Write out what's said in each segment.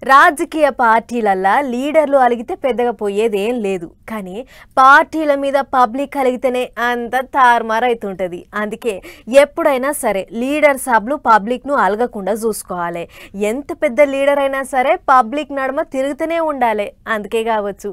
రాజకీయ పార్టీలల్లా లీడర్లు అలిగితే పెద్దగా పోయేదేం లేదు. కానీ పార్టీల మీద పబ్లిక్ అలిగితేనే అంత తారుమారైతుంటది. అందుకే ఎప్పుడైనా సరే లీడర్ సభలు పబ్లిక్ను అలగకుండా చూసుకోవాలి. ఎంత పెద్ద లీడర్ అయినా సరే పబ్లిక్ నడుమ తిరుగుతూనే ఉండాలి. అందుకే కావచ్చు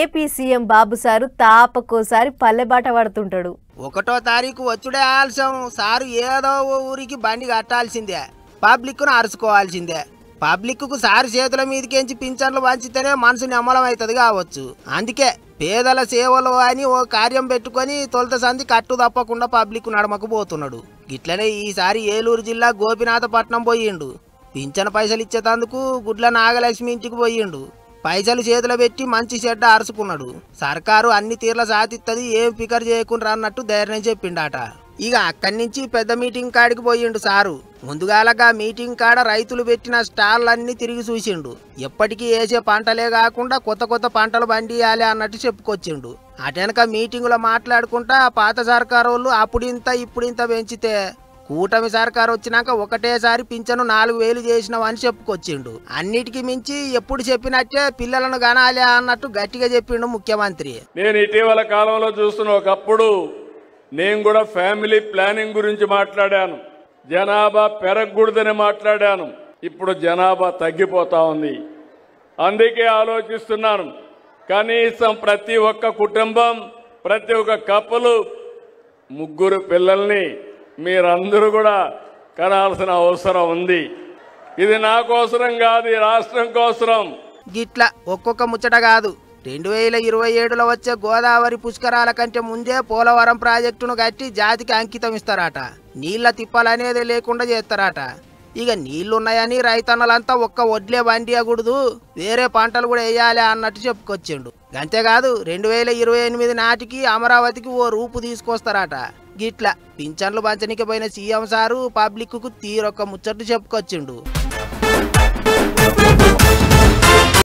ఏపీ సీఎం బాబు సారు తాపకోసారి పల్లెబాట పడుతుంటాడు. 1వ తారీఖు వచ్చుడే ఆలస్యం. సారు ఏదో ఊరికి బండి కట్టాల్సిందే, పబ్లిక్ను అరుచుకోవాల్సిందే. పబ్లిక్కు సారు చేతుల మీదకించి పింఛన్లు పంచితేనే మనసు నిమ్మలం అవుతుంది కావచ్చు. అందుకే పేదల సేవలు అని ఓ కార్యం పెట్టుకొని తొలుత సంధి కట్టు తప్పకుండా పబ్లిక్ నడమకు పోతున్నాడు. గిట్లనే ఈసారి ఏలూరు జిల్లా గోపినాథపట్నం పోయిండు. పింఛన్ పైసలు ఇచ్చేటందుకు గుడ్ల నాగలక్ష్మి ఇంటికి పోయిండు. పైసలు చేతులు పెట్టి మంచి చెడ్డ అరుచుకున్నాడు. సర్కారు అన్ని తీర్ల సాధిస్తుంది, ఏం ఫికర్ చేయకుండా అన్నట్టు ధైర్యం చెప్పిండాట. ఇక అక్కడి నుంచి పెద్ద మీటింగ్ కాడికి పోయిండు సారు. ముందుగాలగా మీటింగ్ కాడ రైతులు పెట్టిన స్టాళ్ళన్నీ తిరిగి చూసిండు. ఎప్పటికీ వేసే పంటలే కాకుండా కొత్త కొత్త పంటలు పండియాలి అన్నట్టు చెప్పుకొచ్చిండు. అటెనక మీటింగులో మాట్లాడుకుంటా పాత సర్కారు వాళ్ళు అప్పుడింత ఇప్పుడింత పెంచితే కూటమి సర్కారు వచ్చినాక ఒకటేసారి పింఛను 4000 చేసినావని చెప్పుకొచ్చిండు. అన్నిటికీ మించి ఎప్పుడు చెప్పినట్టే పిల్లలను గనాలి అన్నట్టు గట్టిగా చెప్పిండు ముఖ్యమంత్రి. నేను ఇటీవల కాలంలో చూస్తున్న ఒకప్పుడు నేను కూడా ఫ్యామిలీ ప్లానింగ్ గురించి మాట్లాడాను. జనాభా పెరగకూడదని మాట్లాడాను. ఇప్పుడు జనాభా తగ్గిపోతా ఉంది. అందుకే ఆలోచిస్తున్నాను, కనీసం ప్రతి ఒక్క కుటుంబం, ప్రతి ఒక్క కప్పులు 3 పిల్లల్ని మీరందరూ కూడా కనాల్సిన అవసరం ఉంది. ఇది నా కోసరం కాదు, ఈ రాష్ట్రం కోసరం. గిట్లా ఒక్కొక్క ముచ్చట కాదు. 2027లో వచ్చే గోదావరి పుష్కరాల కంటే ముందే పోలవరం ప్రాజెక్టును కట్టి జాతికి అంకితం ఇస్తారట. నీళ్ల తిప్పలనేది లేకుండా చేస్తారట. ఇక నీళ్లున్నాయని రైతన్నలంతా ఒక్క వడ్లే బండియకూడదు, వేరే పంటలు కూడా వేయాలి అన్నట్టు చెప్పుకొచ్చిండు. అంతేకాదు 2028 నాటికి అమరావతికి ఓ రూపు తీసుకొస్తారట. గిట్లా పింఛన్లు పంచనికి పోయిన సీఎం సారు పబ్లిక్ కు తీరొక్క ముచ్చట్టు చెప్పుకొచ్చిండు.